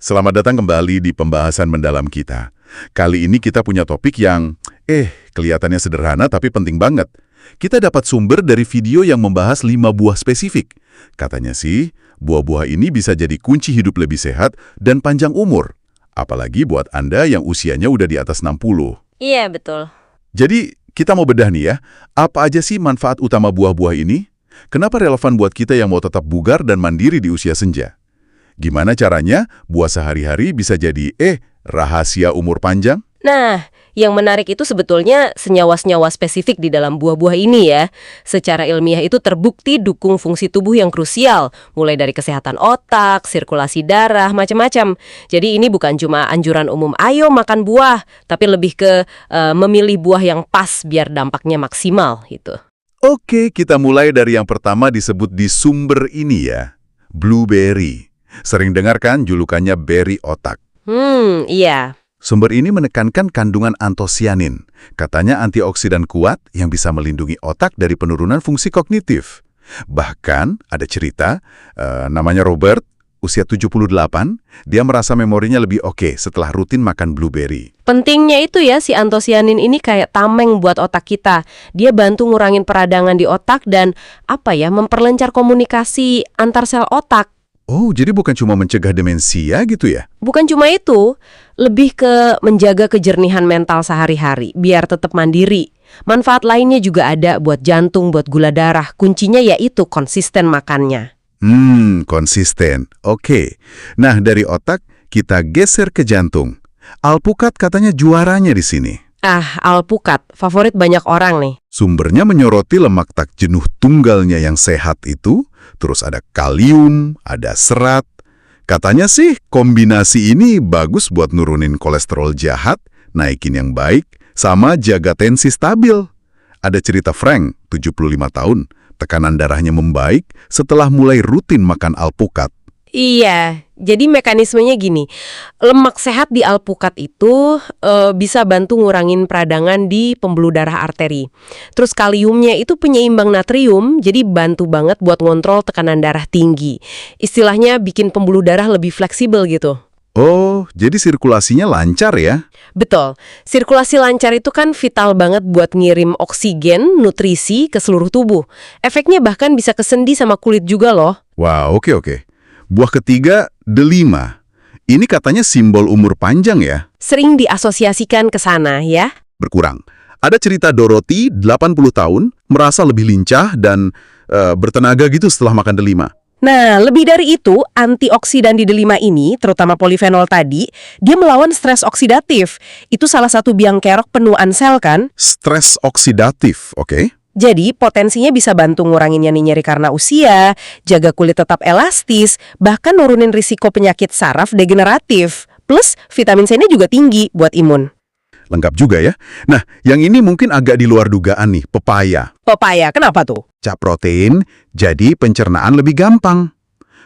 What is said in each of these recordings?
Selamat datang kembali di pembahasan mendalam kita. Kali ini kita punya topik yang, kelihatannya sederhana tapi penting banget. Kita dapat sumber dari video yang membahas 5 buah spesifik. Katanya sih, buah-buah ini bisa jadi kunci hidup lebih sehat dan panjang umur. Apalagi buat Anda yang usianya udah di atas 60. Iya, betul. Jadi, kita mau bedah nih ya, apa aja sih manfaat utama buah-buah ini? Kenapa relevan buat kita yang mau tetap bugar dan mandiri di usia senja? Gimana caranya buah sehari-hari bisa jadi, rahasia umur panjang? Nah, yang menarik itu sebetulnya senyawa-senyawa spesifik di dalam buah-buah ini ya. Secara ilmiah itu terbukti dukung fungsi tubuh yang krusial, mulai dari kesehatan otak, sirkulasi darah, macam-macam. Jadi ini bukan cuma anjuran umum, ayo makan buah, tapi lebih ke memilih buah yang pas biar dampaknya maksimal gitu. Oke, kita mulai dari yang pertama disebut di sumber ini ya, blueberry. Sering dengar kan julukannya beri otak. Iya. Sumber ini menekankan kandungan antosianin. Katanya antioksidan kuat yang bisa melindungi otak dari penurunan fungsi kognitif. Bahkan ada cerita, namanya Robert, usia 78, dia merasa memorinya lebih oke setelah rutin makan blueberry. Pentingnya itu ya, si antosianin ini kayak tameng buat otak kita. Dia bantu ngurangin peradangan di otak dan memperlancar komunikasi antar sel otak. Oh, jadi bukan cuma mencegah demensia gitu ya? Bukan cuma itu, lebih ke menjaga kejernihan mental sehari-hari, biar tetap mandiri. Manfaat lainnya juga ada buat jantung, buat gula darah. Kuncinya yaitu konsisten makannya. Konsisten. Oke. Nah, dari otak kita geser ke jantung. Alpukat katanya juaranya di sini. Alpukat, favorit banyak orang nih. Sumbernya menyoroti lemak tak jenuh tunggalnya yang sehat itu, terus ada kalium, ada serat. Katanya sih kombinasi ini bagus buat nurunin kolesterol jahat, naikin yang baik, sama jaga tensi stabil. Ada cerita Frank, 75 tahun, tekanan darahnya membaik setelah mulai rutin makan alpukat. Iya, jadi mekanismenya gini, lemak sehat di alpukat itu bisa bantu ngurangin peradangan di pembuluh darah arteri. Terus kaliumnya itu penyeimbang natrium, jadi bantu banget buat ngontrol tekanan darah tinggi. Istilahnya bikin pembuluh darah lebih fleksibel gitu. Oh, jadi sirkulasinya lancar ya? Betul, sirkulasi lancar itu kan vital banget buat ngirim oksigen, nutrisi ke seluruh tubuh. Efeknya bahkan bisa ke sendi sama kulit juga loh. Wah, oke. Buah ketiga, delima. Ini katanya simbol umur panjang ya? Sering diasosiasikan ke sana ya. Berkurang. Ada cerita Dorothy, 80 tahun, merasa lebih lincah dan bertenaga gitu setelah makan delima. Nah, lebih dari itu, antioksidan di delima ini, terutama polifenol tadi, dia melawan stres oksidatif. Itu salah satu biang kerok penuaan sel kan? Stres oksidatif, oke? Jadi, potensinya bisa bantu ngurangin nyeri karena usia, jaga kulit tetap elastis, bahkan nurunin risiko penyakit saraf degeneratif. Plus, vitamin C-nya juga tinggi buat imun. Lengkap juga ya. Nah, yang ini mungkin agak di luar dugaan nih, pepaya. Pepaya, kenapa tuh? Cap protein, jadi pencernaan lebih gampang.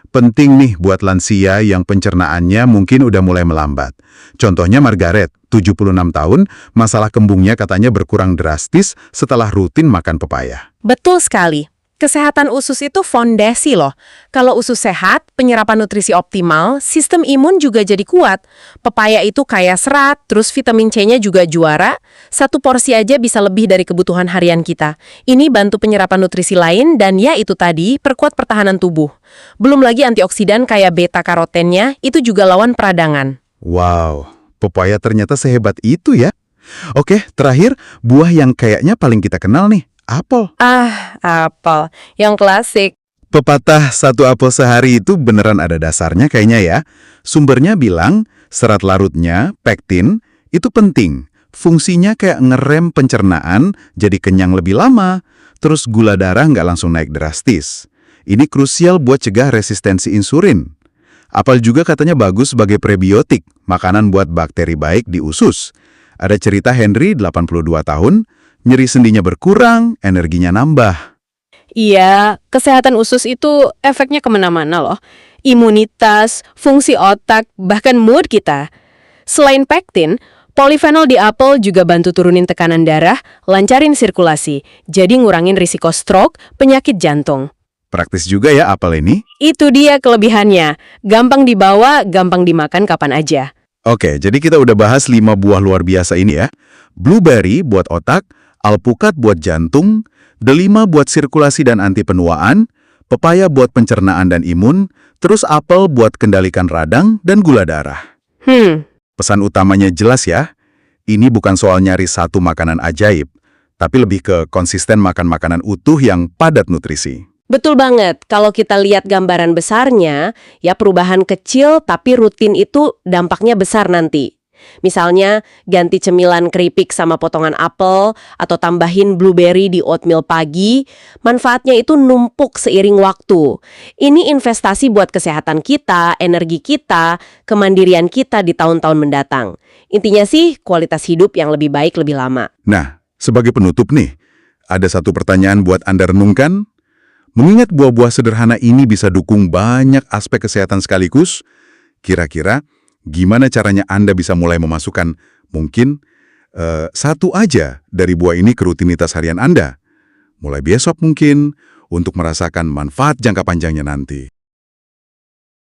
Penting nih buat lansia yang pencernaannya mungkin udah mulai melambat. Contohnya Margaret, 76 tahun, masalah kembungnya katanya berkurang drastis setelah rutin makan pepaya. Betul sekali. Kesehatan usus itu fondasi loh. Kalau usus sehat, penyerapan nutrisi optimal, sistem imun juga jadi kuat. Pepaya itu kaya serat, terus vitamin C-nya juga juara. Satu porsi aja bisa lebih dari kebutuhan harian kita. Ini bantu penyerapan nutrisi lain dan ya itu tadi, perkuat pertahanan tubuh. Belum lagi antioksidan kayak beta-karotennya, itu juga lawan peradangan. Wow, pepaya ternyata sehebat itu ya. Oke, terakhir, buah yang kayaknya paling kita kenal nih. Apel. Apel. Yang klasik. Pepatah satu apel sehari itu beneran ada dasarnya kayaknya ya. Sumbernya bilang serat larutnya, pektin, itu penting. Fungsinya kayak ngerem pencernaan jadi kenyang lebih lama. Terus gula darah nggak langsung naik drastis. Ini krusial buat cegah resistensi insulin. Apel juga katanya bagus sebagai prebiotik, makanan buat bakteri baik di usus. Ada cerita Henry, 82 tahun, nyeri sendinya berkurang, energinya nambah. Iya, kesehatan usus itu efeknya kemana-mana loh. Imunitas, fungsi otak, bahkan mood kita. Selain pektin, polifenol di apel juga bantu turunin tekanan darah, lancarin sirkulasi, jadi ngurangin risiko stroke, penyakit jantung. Praktis juga ya apel ini. Itu dia kelebihannya. Gampang dibawa, gampang dimakan kapan aja. Oke, jadi kita udah bahas 5 buah luar biasa ini ya. Blueberry buat otak, alpukat buat jantung, delima buat sirkulasi dan anti penuaan, pepaya buat pencernaan dan imun, terus apel buat kendalikan radang dan gula darah. Pesan utamanya jelas ya. Ini bukan soal nyari satu makanan ajaib, tapi lebih ke konsisten makan makanan utuh yang padat nutrisi. Betul banget. Kalau kita lihat gambaran besarnya, ya perubahan kecil tapi rutin itu dampaknya besar nanti. Misalnya, ganti cemilan keripik sama potongan apel, atau tambahin blueberry di oatmeal pagi, manfaatnya itu numpuk seiring waktu. Ini investasi buat kesehatan kita, energi kita, kemandirian kita di tahun-tahun mendatang. Intinya sih, kualitas hidup yang lebih baik lebih lama. Nah, sebagai penutup nih, ada satu pertanyaan buat Anda renungkan. Mengingat buah-buah sederhana ini bisa dukung banyak aspek kesehatan sekaligus, kira-kira gimana caranya Anda bisa mulai memasukkan mungkin satu aja dari buah ini ke rutinitas harian Anda? Mulai besok mungkin, untuk merasakan manfaat jangka panjangnya nanti.